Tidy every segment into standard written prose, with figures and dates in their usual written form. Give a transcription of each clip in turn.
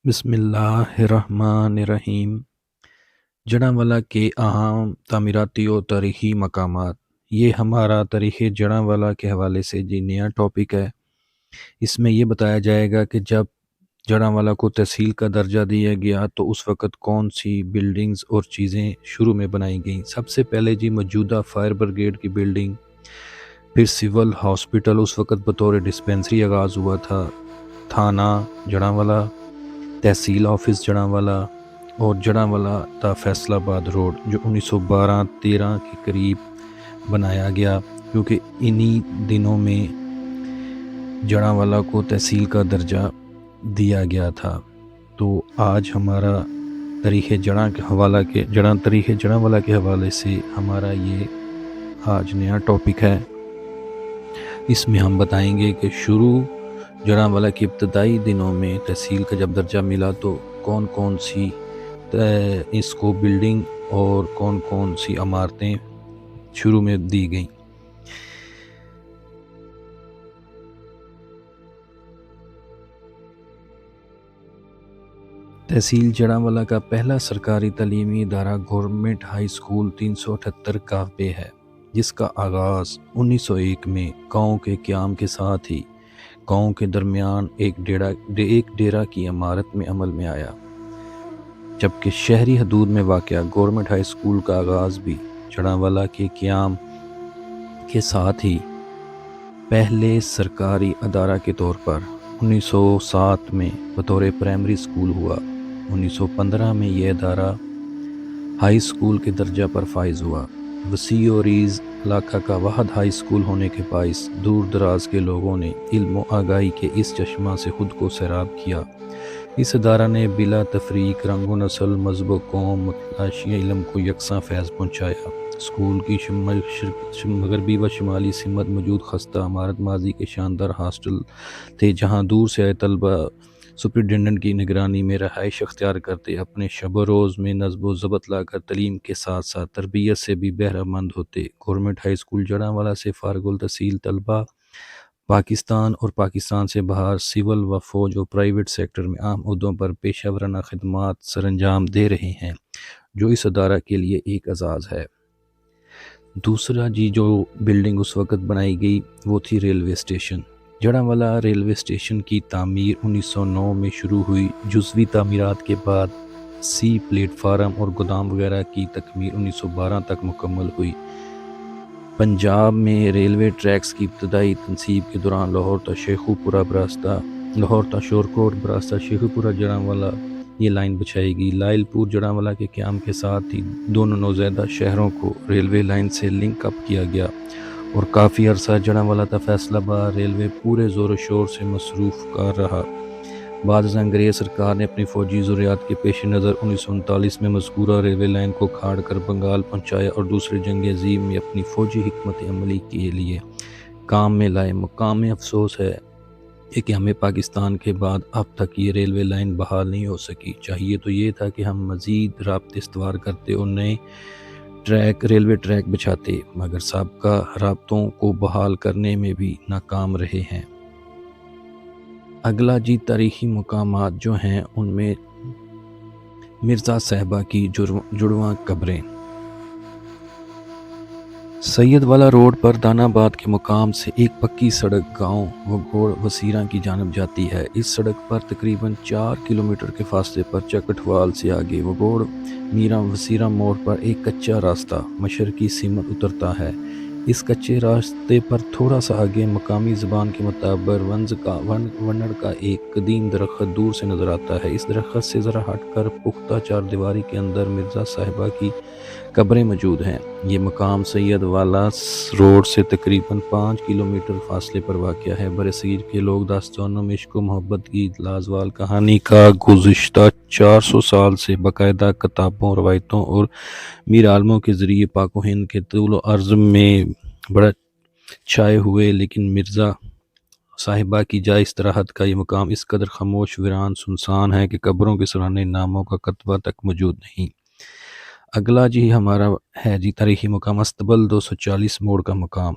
بسم اللہ الرحمن الرحیم۔ جڑاں کے اہم تعمیراتی اور تاریخی مقامات۔ یہ ہمارا تاریخ جڑاں کے حوالے سے نیا ٹاپک ہے۔ اس میں یہ بتایا جائے گا کہ جب جڑاں کو تحصیل کا درجہ دیا گیا تو اس وقت کون سی بلڈنگز اور چیزیں شروع میں بنائی گئیں۔ سب سے پہلے موجودہ فائر بریگیڈ کی بلڈنگ، پھر سول ہاسپٹل اس وقت بطور ڈسپینسری آغاز ہوا تھا، تھانہ جڑاں، تحصیل آفس جڑاں اور جڑاں تا فیصل آباد روڈ جو 1912-13 کے قریب بنایا گیا، کیونکہ انہی دنوں میں جڑاں کو تحصیل کا درجہ دیا گیا تھا۔ تو آج ہمارا تاریخ جڑاں کے حوالے سے ہمارا یہ آج نیا ٹاپک ہے۔ اس میں ہم بتائیں گے کہ جڑاں کے ابتدائی دنوں میں تحصیل کا جب درجہ ملا تو کون کون سی اس کو بلڈنگ اور کون کون سی عمارتیں شروع میں دی گئیں۔ تحصیل جڑاں کا پہلا سرکاری تعلیمی ادارہ گورنمنٹ ہائی سکول 378 کافبے ہے، جس کا آغاز 1901 میں گاؤں کے قیام کے ساتھ ہی گاؤں کے درمیان ایک ڈیرہ کی عمارت میں عمل میں آیا، جبکہ شہری حدود میں واقع گورنمنٹ ہائی سکول کا آغاز بھی جڑاں کے قیام کے ساتھ ہی پہلے سرکاری ادارہ کے طور پر 1907 میں بطور پرائمری سکول ہوا۔ 1915 میں یہ ادارہ ہائی سکول کے درجہ پر فائز ہوا۔ وسیع و عریض علاقہ کا واحد ہائی سکول ہونے کے باعث دور دراز کے لوگوں نے علم و آگاہی کے اس چشمہ سے خود کو سیراب کیا۔ اس ادارہ نے بلا تفریق رنگ و نسل، مذہب و قوم، متلاشی علم کو یکساں فیض پہنچایا۔ سکول کی مغربی و شمالی سمت موجود خستہ عمارت ماضی کے شاندار ہاسٹل تھے، جہاں دور سے آئے طلبہ سپرنٹینڈنٹ کی نگرانی میں رہائش اختیار کرتے، اپنے شب و روز میں نظم و ضبط لا کر تعلیم کے ساتھ ساتھ تربیت سے بھی بہرہ مند ہوتے۔ گورنمنٹ ہائی سکول جڑاں سے فارغ التحصیل طلبہ پاکستان اور پاکستان سے باہر سول و فوج اور پرائیویٹ سیکٹر میں اہم عہدوں پر پیشہ ورانہ خدمات سر انجام دے رہے ہیں، جو اس ادارہ کے لیے ایک اعزاز ہے۔ دوسرا جو بلڈنگ اس وقت بنائی گئی وہ تھی ریلوے اسٹیشن۔ جڑاں ریلوے اسٹیشن کی تعمیر 1909 میں شروع ہوئی۔ جزوی تعمیرات کے بعد سی پلیٹ فارم اور گودام وغیرہ کی تکمیل 1912 تک مکمل ہوئی۔ پنجاب میں ریلوے ٹریکس کی ابتدائی تنصیب کے دوران لاہور تا شورکوٹ براستہ شیخو پورہ جڑاں یہ لائن بچھائی گئی۔ لائل پور جڑاں کے قیام کے ساتھ ہی دونوں نوزائیدہ شہروں کو ریلوے لائن سے لنک اپ کیا گیا، اور کافی عرصہ جڑاں تا فیصل آباد ریلوے پورے زور و شور سے مصروف کار رہا۔ بعد ازاں انگریز سرکار نے اپنی فوجی ضروریات کے پیش نظر 1939 میں مذکورہ ریلوے لائن کو کھاڑ کر بنگال پہنچایا اور دوسری جنگ عظیم میں اپنی فوجی حکمت عملی کے لیے کام میں لائے۔ مقام افسوس ہے کہ ہمیں پاکستان کے بعد اب تک یہ ریلوے لائن بحال نہیں ہو سکی۔ چاہیے تو یہ تھا کہ ہم مزید رابطے استوار کرتے اور نئے ریلوے ٹریک بچھاتے، مگر سابقہ رابطوں کو بحال کرنے میں بھی ناکام رہے ہیں۔ اگلا تاریخی مقامات جو ہیں ان میں مرزا صاحبہ کی جڑواں قبریں۔ سید والا روڈ پر دانا آباد کے مقام سے ایک پکی سڑک گاؤں وگوڑ وسیرہ کی جانب جاتی ہے۔ اس سڑک پر تقریباً 4 کلومیٹر کے فاصلے پر چکٹوال سے آگے وگوڑ میراں وسیرہ موڑ پر ایک کچا راستہ مشرقی سمت اترتا ہے۔ اس کچے راستے پر تھوڑا سا آگے مقامی زبان کے مطابق ونڑ کا ایک قدیم درخت دور سے نظر آتا ہے۔ اس درخت سے ذرا ہٹ کر پختہ چار دیواری کے اندر مرزا صاحبہ کی قبریں موجود ہیں۔ یہ مقام سید والا روڈ سے تقریباً 5 کلومیٹر فاصلے پر واقع ہے۔ برصغیر کے لوگ داستانوں میں عشق و محبت کی لازوال کہانی کا گزشتہ 400 سال سے باقاعدہ کتابوں، روایتوں اور میر عالموں کے ذریعے پاک و ہند کے طول و عرض میں بڑا چھائے ہوئے، لیکن مرزا صاحبہ کی جائے استراحت کا یہ مقام اس قدر خاموش، ویران، سنسان ہے کہ قبروں کے سرانے ناموں کا کتبہ تک موجود نہیں۔ اگلا ہمارا ہے تاریخی مقام استبل 240 موڑ کا مقام۔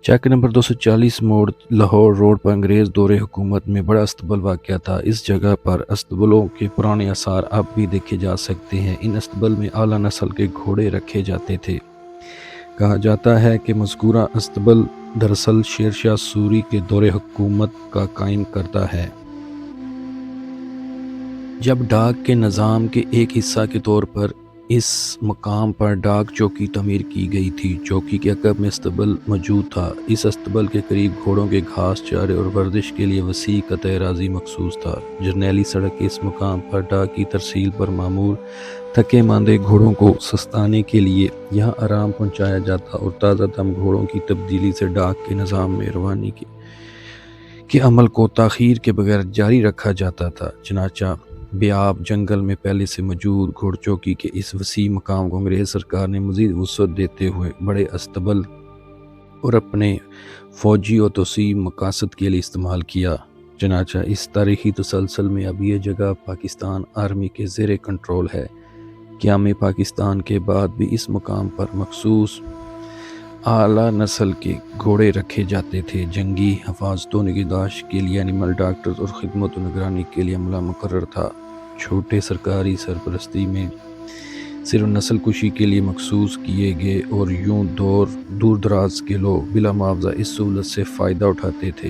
چیک نمبر 240 موڑ لاہور روڈ پر انگریز دور حکومت میں بڑا استبل واقع تھا۔ اس جگہ پر استبلوں کے پرانے آثار اب بھی دیکھے جا سکتے ہیں۔ ان استبل میں اعلیٰ نسل کے گھوڑے رکھے جاتے تھے۔ کہا جاتا ہے کہ مذکورہ استبل دراصل شیر شاہ سوری کے دور حکومت کا قائم کردہ ہے، جب ڈاک کے نظام کے ایک حصہ کے طور پر اس مقام پر ڈاک چوکی تعمیر کی گئی تھی۔ چوکی کے عقب میں استبل موجود تھا۔ اس استبل کے قریب گھوڑوں کے گھاس چارے اور ورزش کے لیے وسیع قطع اراضی مخصوص تھا۔ جرنیلی سڑک کے اس مقام پر ڈاک کی ترسیل پر معمور تھکے ماندے گھوڑوں کو سستانے کے لیے یہاں آرام پہنچایا جاتا اور تازہ دم گھوڑوں کی تبدیلی سے ڈاک کے نظام میں روانی کے عمل کو تاخیر کے بغیر جاری رکھا جاتا تھا۔ چنانچہ بیاب جنگل میں پہلے سے موجود گھوڑ چوکی کے اس وسیع مقام کو انگریز سرکار نے مزید وسعت دیتے ہوئے بڑے استبل اور اپنے فوجی اور توسیع مقاصد کے لیے استعمال کیا۔ چنانچہ اس تاریخی تسلسل میں اب یہ جگہ پاکستان آرمی کے زیر کنٹرول ہے۔ قیام پاکستان کے بعد بھی اس مقام پر مخصوص اعلیٰ نسل کے گھوڑے رکھے جاتے تھے۔ جنگی حفاظت و نگہداشت کے لیے اینیمل ڈاکٹرز اور خدمت و نگرانی کے لیے عملہ مقرر تھا۔ چھوٹے سرکاری سرپرستی میں صرف نسل کشی کے لیے مخصوص کیے گئے اور یوں دور دراز کے لوگ بلا معاوضہ اس سہولت سے فائدہ اٹھاتے تھے۔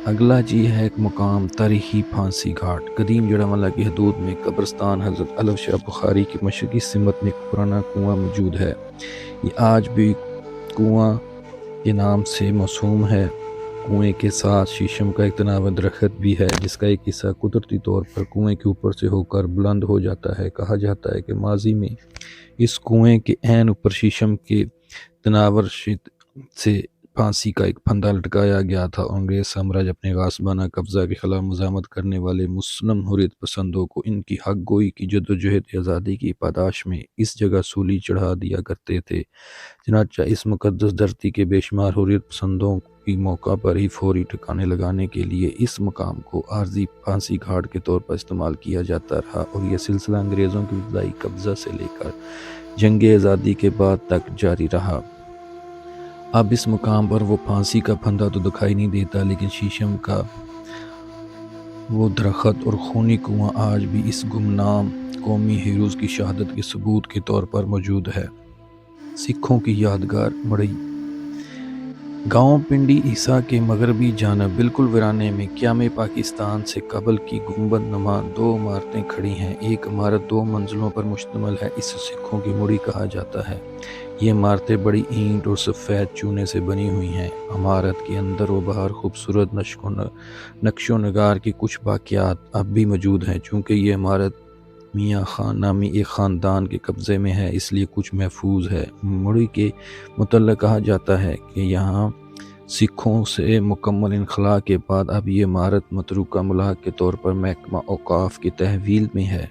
اگلا ہے ایک مقام تاریخی پھانسی گھاٹ۔ قدیم جڑاوالہ کی حدود میں قبرستان حضرت علو شاہ بخاری کی مشرقی سمت میں ایک پرانا کنواں موجود ہے۔ یہ آج بھی کنواں کے نام سے موسوم ہے۔ کنویں کے ساتھ شیشم کا ایک تناور درخت بھی ہے، جس کا ایک حصہ قدرتی طور پر کنویں کے اوپر سے ہو کر بلند ہو جاتا ہے۔ کہا جاتا ہے کہ ماضی میں اس کنویں کے عین اوپر شیشم کے تناور سے پھانسی کا ایک پھندا لٹکایا گیا تھا اور انگریز سامراج اپنے غاصبانہ قبضہ کے خلاف مزاحمت کرنے والے مسلم حریت پسندوں کو ان کی حق گوئی کی جدوجہد آزادی کی پاداش میں اس جگہ سولی چڑھا دیا کرتے تھے۔ چنانچہ اس مقدس دھرتی کے بے شمار حریت پسندوں کی موقع پر ہی فوری ٹھکانے لگانے کے لیے اس مقام کو عارضی پھانسی گھاٹ کے طور پر استعمال کیا جاتا رہا اور یہ سلسلہ انگریزوں کے ابتدائی قبضہ سے لے کر جنگ آزادی کے بعد تک جاری رہا۔ اب اس مقام پر وہ پھانسی کا پھندا تو دکھائی نہیں دیتا، لیکن شیشم کا وہ درخت اور خونی کنواں آج بھی اس گمنام قومی ہیروز کی شہادت کے ثبوت کے طور پر موجود ہے۔ سکھوں کی یادگار مڑئی گاؤں پنڈی عیسیٰ کے مغربی جانب بالکل ویرانے میں قیام پاکستان سے قبل کی گنبد نما دو عمارتیں کھڑی ہیں۔ ایک عمارت 2 منزلوں پر مشتمل ہے، اسے سکھوں کی مڑی کہا جاتا ہے۔ یہ عمارتیں بڑی اینٹ اور سفید چونے سے بنی ہوئی ہیں۔ عمارت کے اندر و باہر خوبصورت نقش و نگار کے کچھ باقیات اب بھی موجود ہیں۔ چونکہ یہ عمارت میاں خان نامی ایک خاندان کے قبضے میں ہے، اس لیے کچھ محفوظ ہے۔ مڑی کے متعلق کہا جاتا ہے کہ یہاں سکھوں سے مکمل انخلاء کے بعد اب یہ عمارت متروکہ ملاک کے طور پر محکمہ اوقاف کی تحویل میں ہے۔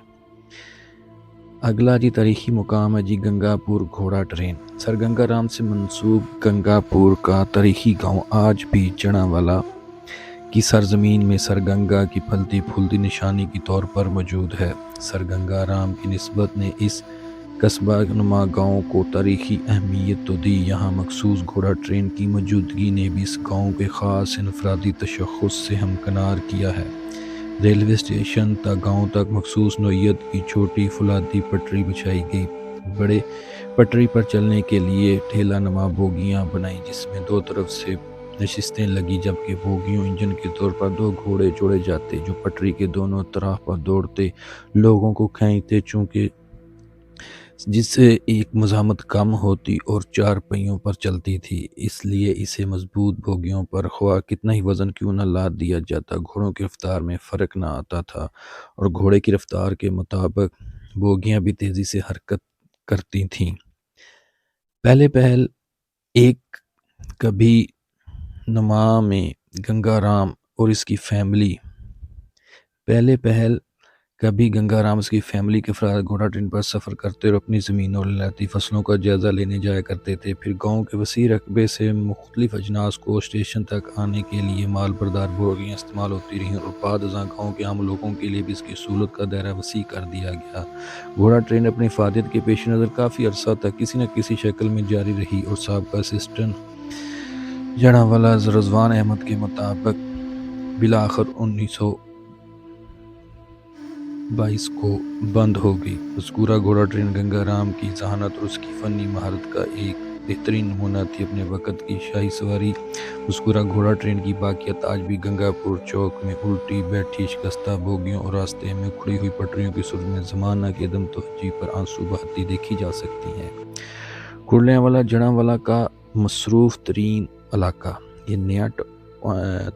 اگلا تاریخی مقام ہے گنگا پور گھوڑا ٹرین۔ سر گنگا رام سے منسوب گنگا پور کا تاریخی گاؤں آج بھی جڑاوالہ کی سرزمین میں سر گنگا کی پھلتی پھولتی نشانی کے طور پر موجود ہے۔ سر گنگا رام کی نسبت نے اس قصبہ نما گاؤں کو تاریخی اہمیت تو دی، یہاں مخصوص گھوڑا ٹرین کی موجودگی نے بھی اس گاؤں کے خاص انفرادی تشخص سے ہمکنار کیا ہے۔ ریلوے اسٹیشن تک گاؤں تک مخصوص نوعیت کی چھوٹی فولادی پٹری بچھائی گئی۔ بڑے پٹری پر چلنے کے لیے ٹھیلا نما بوگیاں بنائیں جس میں 2 طرف سے نشستیں لگی، جبکہ بوگیوں انجن کے طور پر 2 گھوڑے جوڑے جاتے جو پٹری کے دونوں طرف پر دوڑتے لوگوں کو کھینچتے، چونکہ جس سے ایک مزاحمت کم ہوتی اور 4 پہیوں پر چلتی تھی، اس لیے اسے مضبوط بوگیوں پر خواہ کتنا ہی وزن کیوں نہ لاد دیا جاتا، گھوڑوں کی رفتار میں فرق نہ آتا تھا اور گھوڑے کی رفتار کے مطابق بوگیاں بھی تیزی سے حرکت کرتی تھیں۔ پہل ایک کبھی نما میں گنگا رام اور اس کی فیملی کبھی گنگا رام اس کی فیملی کے افراد گھوڑا ٹرین پر سفر کرتے اور اپنی زمین اور ولایتی فصلوں کا جائزہ لینے جایا کرتے تھے۔ پھر گاؤں کے وسیع رقبے سے مختلف اجناس کو اسٹیشن تک آنے کے لیے مال بردار بوگیاں استعمال ہوتی رہیں اور بعد ازاں گاؤں کے عام لوگوں کے لیے بھی اس کی سہولت کا دائرہ وسیع کر دیا گیا۔ گھوڑا ٹرین اپنی افادیت کے پیش نظر کافی عرصہ تک کسی نہ کسی شکل میں جاری رہی اور سابقہ اسسٹنٹ جنرل رضوان احمد کے مطابق بالآخر 1922 کو بند ہو گئی۔ مذکورہ گھوڑا ٹرین گنگا رام کی ذہانت اور اس کی فنی مہارت کا ایک بہترین نمونہ تھی۔ اپنے وقت کی شاہی سواری مذکورہ گھوڑا ٹرین کی باقیات آج بھی گنگا پور چوک میں الٹی بیٹھی شکستہ بوگیوں اور راستے میں کھڑی ہوئی پٹریوں کی صورت میں زمانہ کی عدم توجہی پر آنسو بہتی دیکھی جا سکتی ہیں۔ کھرلیاں جڑاں کا مصروف ترین علاقہ، یہ نیا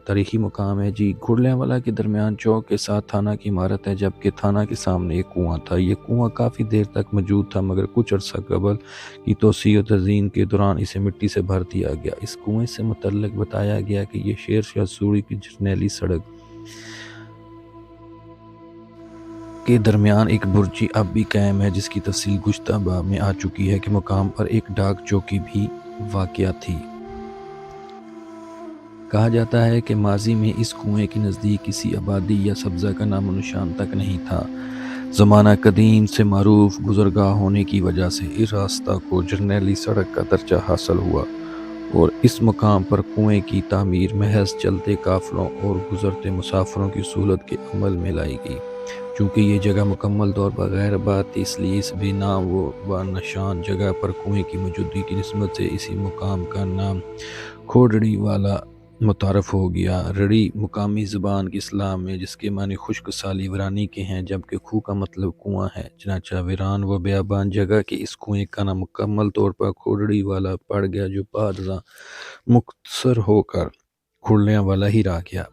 تاریخی مقام ہے جی۔ کھرلیاں کے درمیان چوک کے ساتھ تھانہ کی عمارت ہے، جبکہ تھانہ کے سامنے ایک کنواں تھا۔ یہ کنواں کافی دیر تک موجود تھا، مگر کچھ عرصہ قبل کی توسیع و تزئین کے دوران اسے مٹی سے بھر دیا گیا۔ اس کنویں سے متعلق بتایا گیا کہ یہ شیر شاہ سوری کی جرنیلی سڑک کے درمیان ایک برجی اب بھی قائم ہے، جس کی تفصیل گزشتہ باب میں آ چکی ہے کہ مقام پر ایک ڈاک چوکی بھی واقع تھی۔ کہا جاتا ہے کہ ماضی میں اس کنویں کے نزدیک کسی آبادی یا سبزہ کا نام و نشان تک نہیں تھا۔ زمانہ قدیم سے معروف گزرگاہ ہونے کی وجہ سے اس راستہ کو جرنیلی سڑک کا درجہ حاصل ہوا اور اس مقام پر کنویں کی تعمیر محض چلتے قافلوں اور گزرتے مسافروں کی سہولت کے عمل میں لائی گئی۔ چونکہ یہ جگہ مکمل طور پر غیر آباد تھی، اس لیے اس بے نام و بانشان جگہ پر کنویں کی موجودگی کی نسبت سے اسی مقام کا نام کھوڑڑی والا متعارف ہو گیا۔ رڑی مقامی زبان کی اصطلاح میں جس کے معنی خشک سالی ویرانی کے ہیں، جبکہ کھو کا مطلب کنواں ہے، چنانچہ ویران و بیابان جگہ کے اس کنویں کا نام مکمل طور پر کھوڑڑی والا پڑ گیا، جو بعد ازاں مختصر ہو کر کھرلیاں والا ہی رہ گیا۔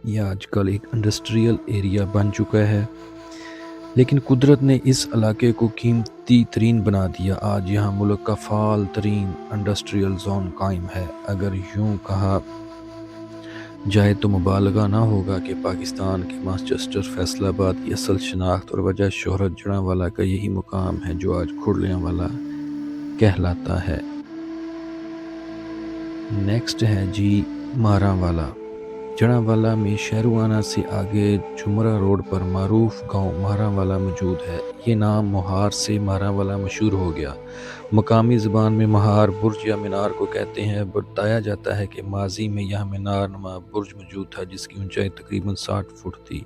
یہ آج کل ایک انڈسٹریل ایریا بن چکا ہے، لیکن قدرت نے اس علاقے کو قیمتی ترین بنا دیا۔ آج یہاں ملک کا فعال ترین انڈسٹریل زون قائم ہے۔ اگر یوں کہا جائے تو مبالغہ نہ ہوگا کہ پاکستان کے مانچسٹر فیصل آباد کی اصل شناخت اور وجہ شہرت جڑاں والا کا یہی مقام ہے، جو آج کھرلیاں والا کہلاتا ہے۔ نیکسٹ ہے جی ماراں والا۔ جڑاں والا میں شہروانہ سے آگے جمرہ روڈ پر معروف گاؤں ماراں والا موجود ہے۔ یہ نام مہار سے ماراں والا مشہور ہو گیا۔ مقامی زبان میں مہار برج یا مینار کو کہتے ہیں۔ بتایا جاتا ہے کہ ماضی میں یہاں مینار نما برج موجود تھا، جس کی اونچائی تقریباً 60 فٹ تھی۔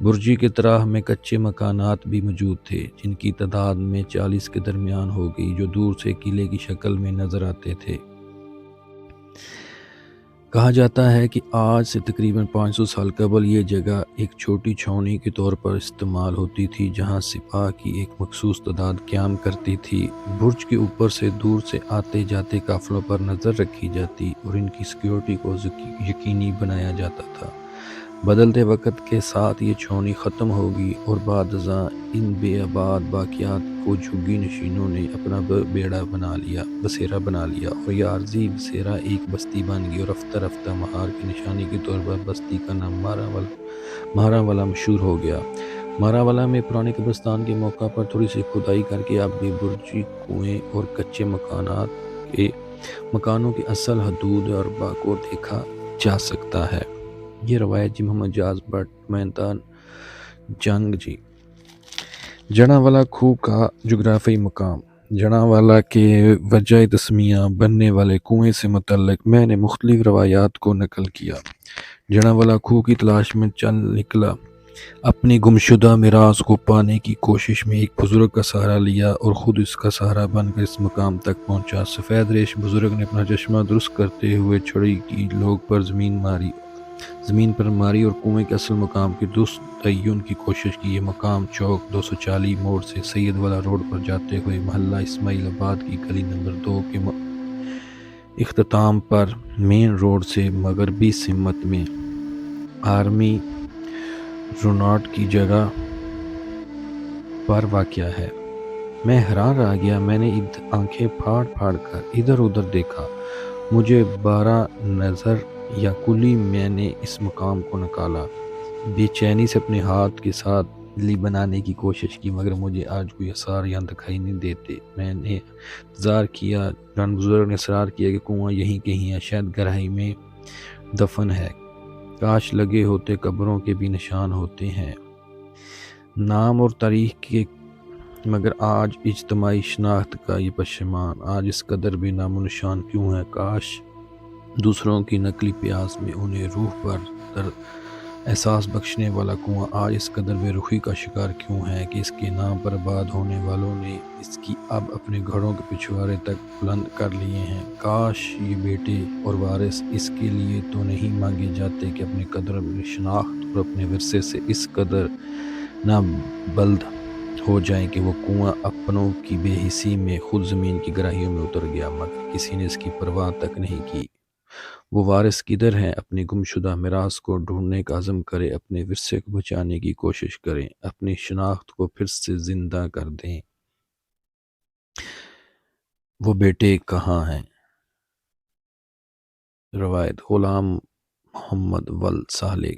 برجی کے طرح میں کچے مکانات بھی موجود تھے، جن کی تعداد میں 40 کے درمیان ہو گئی، جو دور سے قلعے کی شکل میں نظر آتے تھے۔ کہا جاتا ہے کہ آج سے تقریباً 500 سال قبل یہ جگہ ایک چھوٹی چھاؤنی کے طور پر استعمال ہوتی تھی، جہاں سپاہ کی ایک مخصوص تعداد قیام کرتی تھی۔ برج کے اوپر سے دور سے آتے جاتے قافلوں پر نظر رکھی جاتی اور ان کی سیکیورٹی کو یقینی بنایا جاتا تھا۔ بدلتے وقت کے ساتھ یہ چھاؤنی ختم ہوگی اور بعد ازاں ان بے آباد باقیات کو جھگی نشینوں نے اپنا بسیرا بنا لیا اور یہ عارضی بسیرا ایک بستی بن گئی اور رفتہ رفتہ مہار کی نشانی کے طور پر بستی کا نام ماراں والا مشہور ہو گیا۔ ماراں والا میں پرانے قبرستان کے موقع پر تھوڑی سی کھدائی کر کے اب بھی برجی کنویں اور کچے مکانوں کی اصل حدود اور کو دیکھا جا سکتا ہے۔ یہ روایت جی محمد جاز بٹ میدان جنگ جی۔ جڑاں والا کھو کا جغرافیائی مقام۔ جڑاں والا کے وجہ تسمیہ بننے والے کنویں سے متعلق میں نے مختلف روایات کو نقل کیا۔ جڑاں والا کھو کی تلاش میں چل نکلا، اپنی گمشدہ میراث کو پانے کی کوشش میں ایک بزرگ کا سہارا لیا اور خود اس کا سہارا بن کر اس مقام تک پہنچا۔ سفید ریش بزرگ نے اپنا چشمہ درست کرتے ہوئے چھڑی کی لوگ پر زمین پر ماری اور کنویں کے اصل مقام کی درست تعین کی کوشش کی۔ یہ مقام چوک 240 موڑ سے سید والا روڈ پر جاتے ہوئے محلہ اسماعیل آباد کی گلی نمبر 2 کے اختتام پر مین روڈ سے مغربی سمت میں آرمی روناٹ کی جگہ پر واقع ہے۔ میں حیران رہ گیا۔ میں نے آنکھیں پھاڑ کر ادھر ادھر دیکھا۔ مجھے 12 نظر یا کلی میں نے اس مقام کو نکالا۔ بے چینی سے اپنے ہاتھ کے ساتھ لی بنانے کی کوشش کی، مگر مجھے آج کوئی اثار یہاں دکھائی نہیں دیتے۔ میں نے انتظار کیا، جان بزرگ نے اصرار کیا کہ کنواں یہیں کہیں ہے، شاید گہرائی میں دفن ہے، کاش لگے ہوتے، قبروں کے بھی نشان ہوتے ہیں، نام اور تاریخ کے، مگر آج اجتماعی شناخت کا یہ پشیمان، آج اس قدر بے نام و نشان کیوں ہے؟ کاش دوسروں کی نقلی پیاس میں انہیں روح پر در احساس بخشنے والا کنواں آج اس قدر بے رخی کا شکار کیوں ہے کہ اس کے نام پر آباد ہونے والوں نے اس کی اب اپنے گھروں کے پچھوارے تک بلند کر لیے ہیں۔ کاش یہ بیٹے اور وارث اس کے لیے تو نہیں مانگے جاتے کہ اپنی قدر شناخت اور اپنے ورثے سے اس قدر نہ بلد ہو جائیں کہ وہ کنواں اپنوں کی بے حسی میں خود زمین کی گہرائیوں میں اتر گیا، مگر کسی نے اس کی پرواہ تک نہیں کی۔ وہ وارث کدھر ہیں؟ اپنی گمشدہ میراث کو ڈھونڈنے کا عزم کریں، اپنے ورثے کو بچانے کی کوشش کریں، اپنی شناخت کو پھر سے زندہ کر دیں۔ وہ بیٹے کہاں ہیں؟ روایت غلام محمد ول صالح۔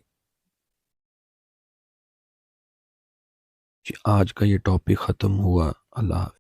آج کا یہ ٹاپک ختم ہوا۔ اللہ حافظ۔